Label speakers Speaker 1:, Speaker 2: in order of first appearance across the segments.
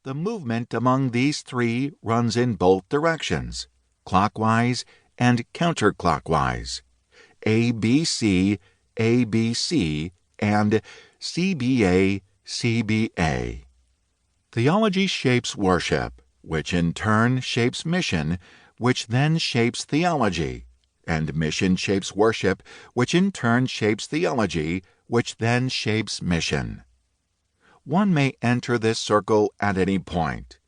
Speaker 1: the movement among these three runs in both directions, clockwise and counterclockwise, ABC, ABC, and CBA, CBA. Theology shapes worship, which in turn shapes mission, which then shapes theology, and mission shapes worship, which in turn shapes theology, which then shapes mission. One may enter this circle at any point.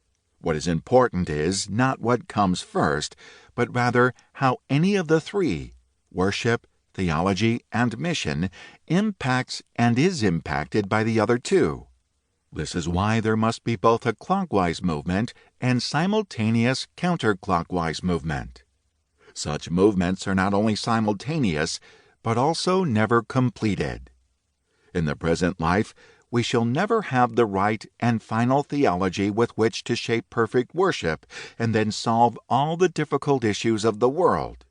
Speaker 1: What is important is not what comes first, but rather how any of the three, worship, theology, and mission, impacts and is impacted by the other two. This is why there must be both a clockwise movement and simultaneous counterclockwise movement. Such movements are not only simultaneous, but also never completed. In the present life, we shall never have the right and final theology with which to shape perfect worship and then solve all the difficult issues of the world.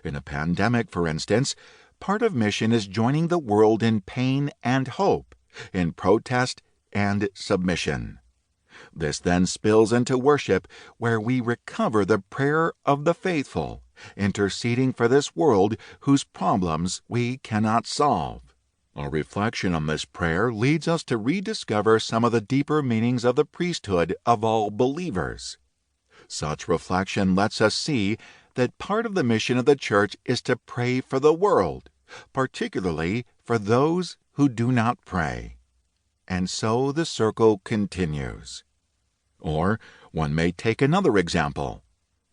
Speaker 1: In a pandemic, for instance, part of mission is joining the world in pain and hope, in protest and submission. This then spills into worship, where we recover the prayer of the faithful, interceding for this world whose problems we cannot solve. Our reflection on this prayer leads us to rediscover some of the deeper meanings of the priesthood of all believers. Such reflection lets us see that part of the mission of the Church is to pray for the world, particularly for those who do not pray. And so the circle continues. Or one may take another example.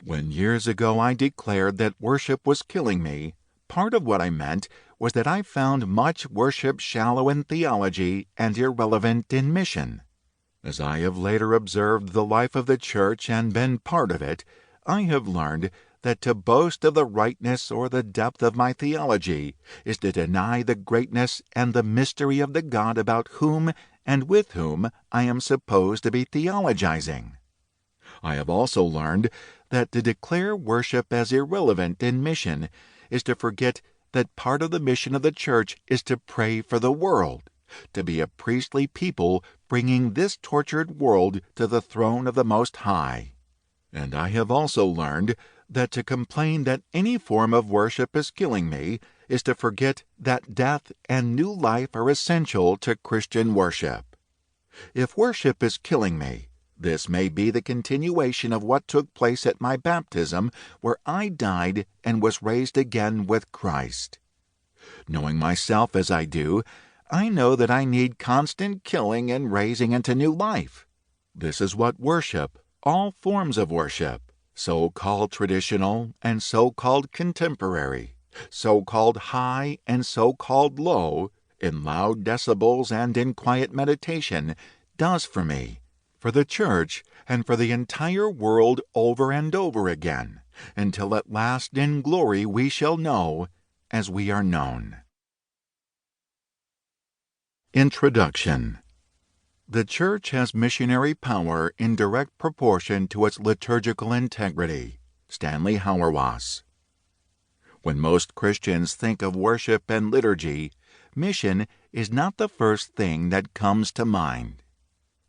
Speaker 1: When years ago I declared that worship was killing me, part of what I meant was that I found much worship shallow in theology and irrelevant in mission. As I have later observed the life of the Church and been part of it, I have learned that to boast of the rightness or the depth of my theology is to deny the greatness and the mystery of the God about whom and with whom I am supposed to be theologizing. I have also learned that to declare worship as irrelevant in mission is to forget that part of the mission of the Church is to pray for the world, to be a priestly people bringing this tortured world to the throne of the Most High. And I have also learned that to complain that any form of worship is killing me is to forget that death and new life are essential to Christian worship. If worship is killing me, this may be the continuation of what took place at my baptism, where I died and was raised again with Christ. Knowing myself as I do, I know that I need constant killing and raising into new life. This is what worship, all forms of worship, so-called traditional and so-called contemporary, so-called high and so-called low, in loud decibels and in quiet meditation, does for me, for the Church, and for the entire world over and over again, until at last in glory we shall know as we are known. Introduction. The Church has missionary power in direct proportion to its liturgical integrity. Stanley Hauerwas. When most Christians think of worship and liturgy, mission is not the first thing that comes to mind.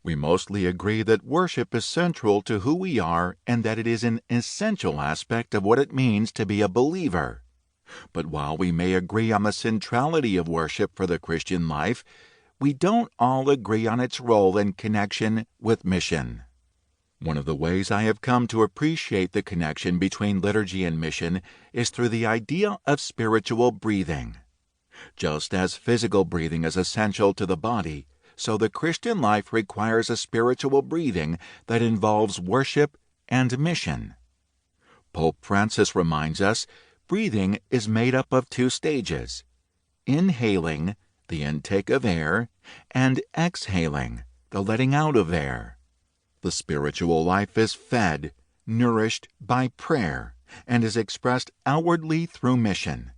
Speaker 1: We mostly agree that worship is central to who we are and that it is an essential aspect of what it means to be a believer. But while we may agree on the centrality of worship for the Christian life, we don't all agree on its role in connection with mission. One of the ways I have come to appreciate the connection between liturgy and mission is through the idea of spiritual breathing. Just as physical breathing is essential to the body, so the Christian life requires a spiritual breathing that involves worship and mission. Pope Francis reminds us breathing is made up of two stages: inhaling, the intake of air, and exhaling, the letting out of air. The spiritual life is fed, nourished by prayer, and is expressed outwardly through mission,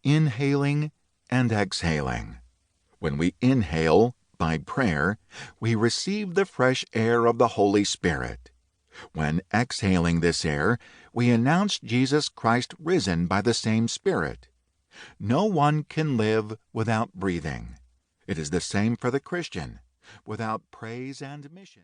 Speaker 1: inhaling and exhaling. When we inhale, by prayer, we receive the fresh air of the Holy Spirit. When exhaling this air, we announce Jesus Christ risen by the same Spirit. No one can live without breathing. It is the same for the Christian. Without praise and mission.